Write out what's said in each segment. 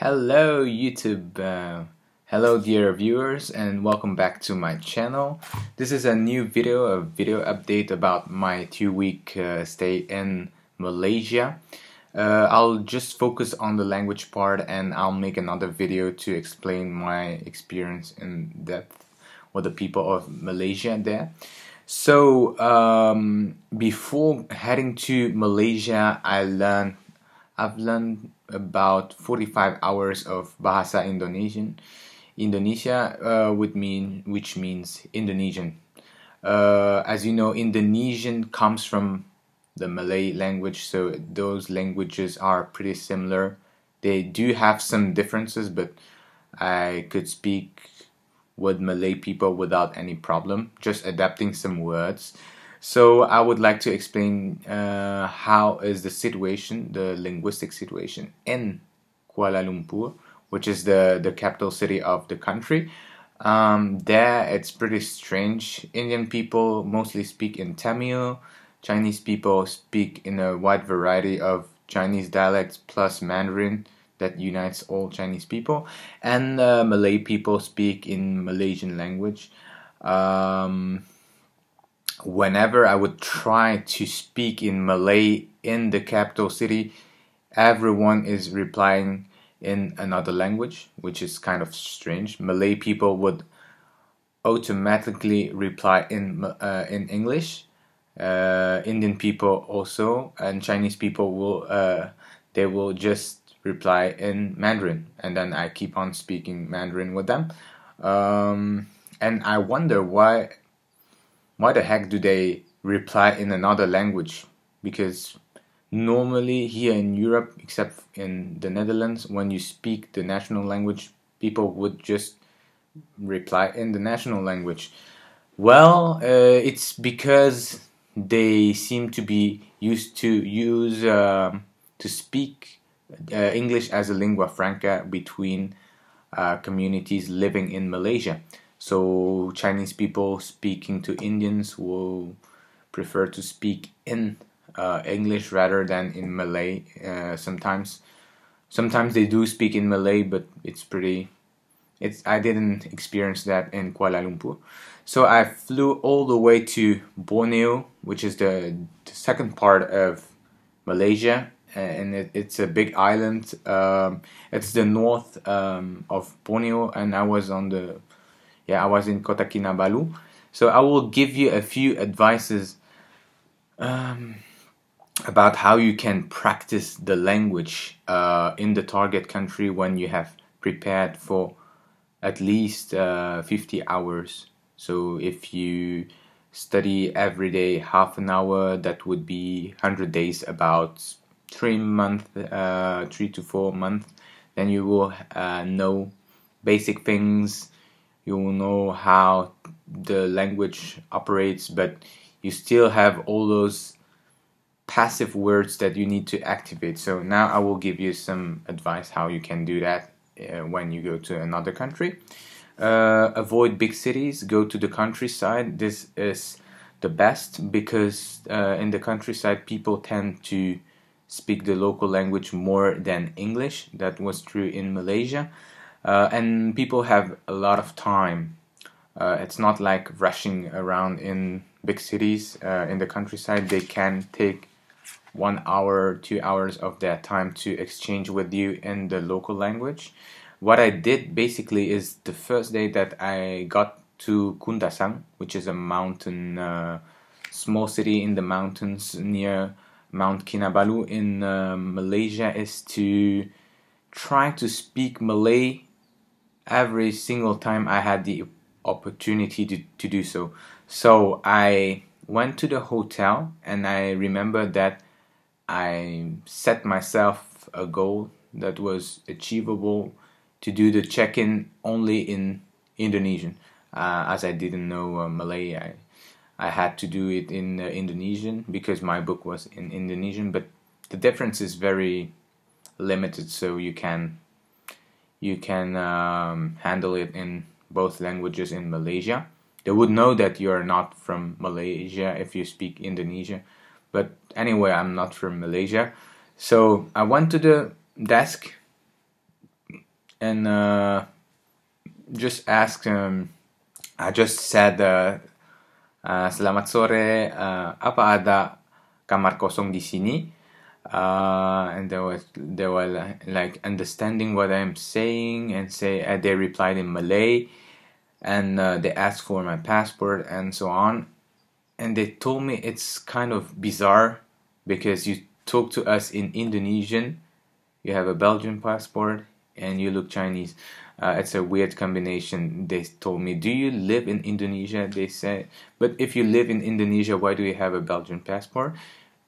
Hello YouTube, hello dear viewers, and welcome back to my channel. This is a new video, a video update about my 2-week stay in Malaysia. I'll just focus on the language part, and I'll make another video to explain my experience in depth with the people of Malaysia there. So before heading to Malaysia, I've learned about 45 hours of Bahasa Indonesia, which means Indonesian. As you know, Indonesian comes from the Malay language, so those languages are pretty similar. They do have some differences, but I could speak with Malay people without any problem, just adapting some words. So I would like to explain how is the situation, the linguistic situation in Kuala Lumpur, which is the capital city of the country. There it's pretty strange. Indian people mostly speak in Tamil. Chinese people speak in a wide variety of Chinese dialects plus Mandarin that unites all Chinese people. And Malay people speak in Malaysian language. Whenever I would try to speak in Malay in the capital city, everyone is replying in another language, which is kind of strange. Malay people would automatically reply in English. Indian people also, and Chinese people will just reply in Mandarin, and then I keep on speaking Mandarin with them. And I wonder why the heck do they reply in another language? Because normally here in Europe, except in the Netherlands, when you speak the national language, people would just reply in the national language. Well, it's because they seem to be used to speak English as a lingua franca between communities living in Malaysia. So Chinese people speaking to Indians will prefer to speak in English rather than in Malay. Sometimes they do speak in Malay, but I didn't experience that in Kuala Lumpur. So I flew all the way to Borneo, which is the second part of Malaysia, and it's a big island. It's the north of Borneo, and I was in Kota Kinabalu. So I will give you a few advices about how you can practice the language in the target country when you have prepared for at least 50 hours. So if you study every day half an hour, that would be 100 days, about 3 to 4 months. Then you will know basic things. You will know how the language operates, but you still have all those passive words that you need to activate. So now I will give you some advice how you can do that when you go to another country. Avoid big cities, go to the countryside. This is the best because in the countryside people tend to speak the local language more than English. That was true in Malaysia. And people have a lot of time. It's not like rushing around in big cities. In the countryside, they can take 1 hour, 2 hours of their time to exchange with you in the local language. What I did basically is the first day that I got to Kundasang, which is a mountain, small city in the mountains near Mount Kinabalu in Malaysia, is to try to speak Malay every single time I had the opportunity to do so. So I went to the hotel, and I remember that I set myself a goal that was achievable to do the check-in only in Indonesian. As I didn't know Malay, I had to do it in Indonesian because my book was in Indonesian, but the difference is very limited, so you can handle it in both languages in Malaysia. They would know that you are not from Malaysia if you speak Indonesian, but anyway, I'm not from Malaysia. So I went to the desk, and just asked. I just said, "Selamat sore. Apa ada kamar kosong di sini?" And they were like understanding what I'm saying, and they replied in Malay, and they asked for my passport and so on. And they told me it's kind of bizarre because you talk to us in Indonesian, you have a Belgian passport, and you look Chinese. It's a weird combination. They told me, "Do you live in Indonesia?" They said, "But if you live in Indonesia, why do you have a Belgian passport?"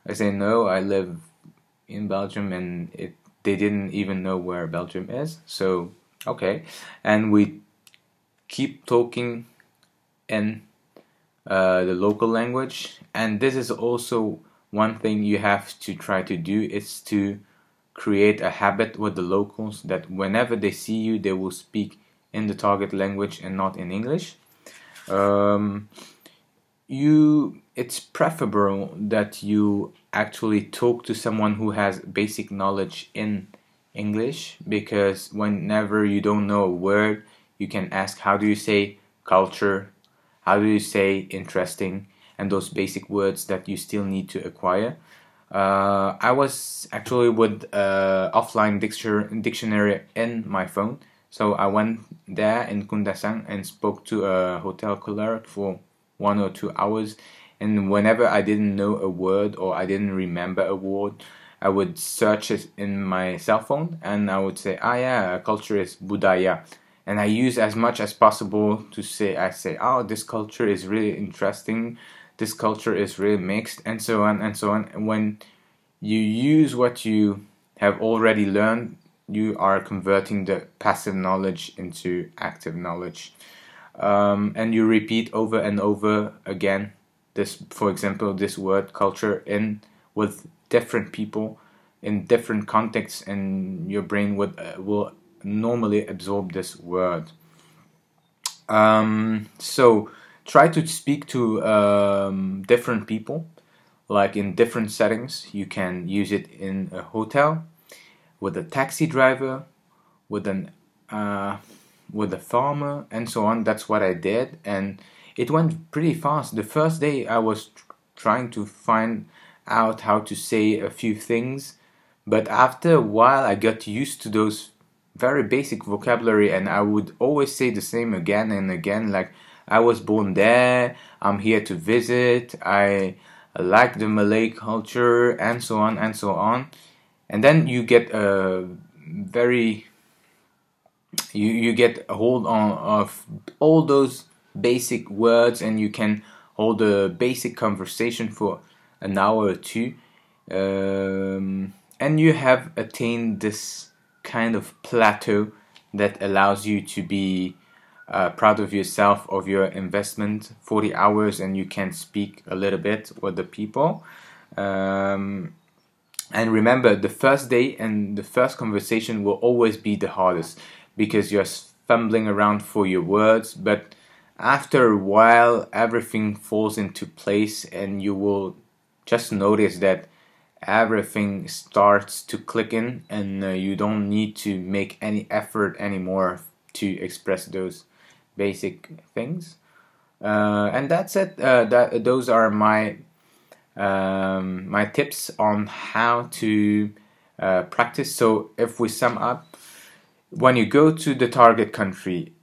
I say, "No, I live in Belgium," and they didn't even know where Belgium is. So, okay. And we keep talking in the local language. And this is also one thing you have to try to do, is to create a habit with the locals that whenever they see you, they will speak in the target language and not in English. It's preferable that you actually talk to someone who has basic knowledge in English, because whenever you don't know a word, you can ask, how do you say culture, how do you say interesting, and those basic words that you still need to acquire. I was actually with offline dictionary in my phone, so I went there in Kundasang and spoke to a hotel clerk for 1 or 2 hours. And whenever I didn't know a word or I didn't remember a word, I would search it in my cell phone, and I would say, yeah, culture is budaya. And I use as much as possible to say, oh, this culture is really interesting, this culture is really mixed, and so on and so on. And when you use what you have already learned, you are converting the passive knowledge into active knowledge. And you repeat over and over again this, for example, this word culture with different people in different contexts, and your brain will normally absorb this word. So try to speak to different people, like in different settings. You can use it in a hotel, with a taxi driver, with a farmer, and so on. That's what I did, and it went pretty fast. The first day I was trying to find out how to say a few things, but after a while I got used to those very basic vocabulary, and I would always say the same again and again, like, I was born there, I'm here to visit, I like the Malay culture, and so on and so on. And then you get you get a hold on of all those basic words, and you can hold a basic conversation for an hour or two, and you have attained this kind of plateau that allows you to be proud of yourself, of your investment, 40 hours, and you can speak a little bit with the people. And remember, the first day and the first conversation will always be the hardest, because you're fumbling around for your words, but after a while everything falls into place, and you will just notice that everything starts to click in, and you don't need to make any effort anymore to express those basic things. And that's it. Those are my tips on how to practice. So if we sum up, when you go to the target country,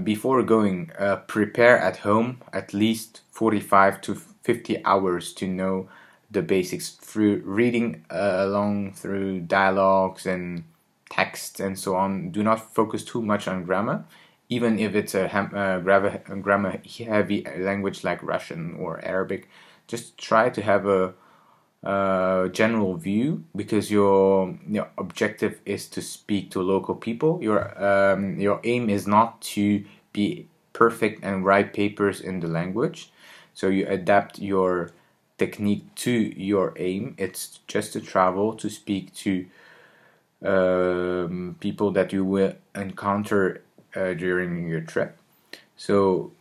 before going, prepare at home at least 45 to 50 hours to know the basics through reading along through dialogues and text and so on. Do not focus too much on grammar, even if it's a grammar heavy language like Russian or Arabic. Just try to have a general view, because your objective is to speak to local people. Your aim is not to be perfect and write papers in the language, so you adapt your technique to your aim. It's just to travel, to speak to people that you will encounter during your trip. So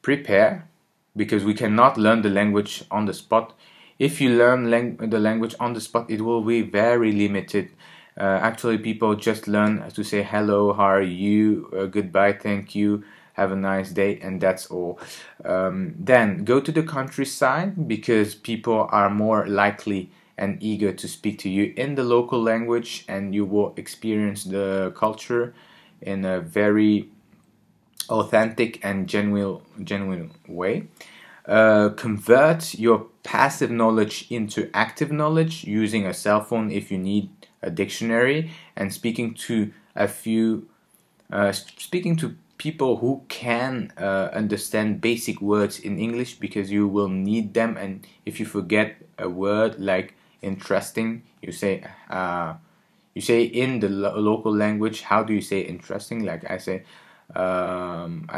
prepare, because we cannot learn the language on the spot. If you learn the language on the spot, it will be very limited, Actually, people just learn to say hello, how are you, goodbye, thank you, have a nice day, and that's all. Then go to the countryside, because people are more likely and eager to speak to you in the local language, and you will experience the culture in a very authentic and genuine way. Convert your passive knowledge into active knowledge using a cell phone if you need a dictionary, and speaking to people who can understand basic words in English, because you will need them. And if you forget a word like interesting, you say in the local language, how do you say interesting? Like I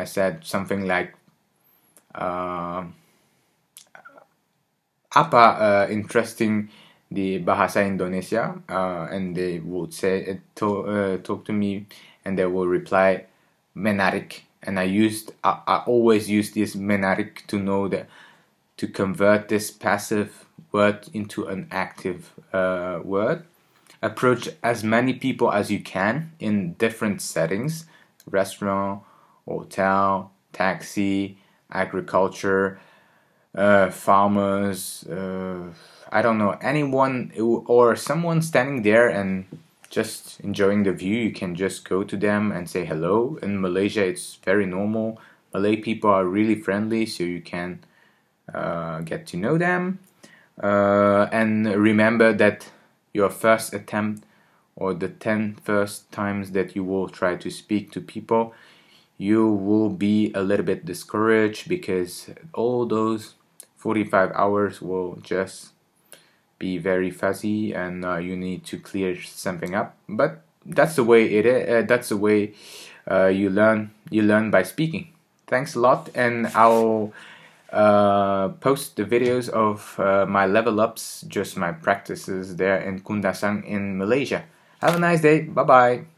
said something like apa interesting di bahasa Indonesia, and they would say talk to me, and they will reply menarik, and I always use this menarik to know that to convert this passive word into an active word. Approach as many people as you can in different settings: restaurant, hotel, taxi, agriculture, farmers, I don't know, anyone or someone standing there and just enjoying the view. You can just go to them and say hello. In Malaysia, it's very normal. Malay people are really friendly, so you can get to know them. And remember that your first attempt, or the 10 first times that you will try to speak to people, you will be a little bit discouraged, because all those 45 hours will just be very fuzzy, and you need to clear something up. But that's the way it is. That's the way you learn. You learn by speaking. Thanks a lot, and I'll post the videos of my level ups, just my practices there in Kundasang in Malaysia. Have a nice day. Bye bye.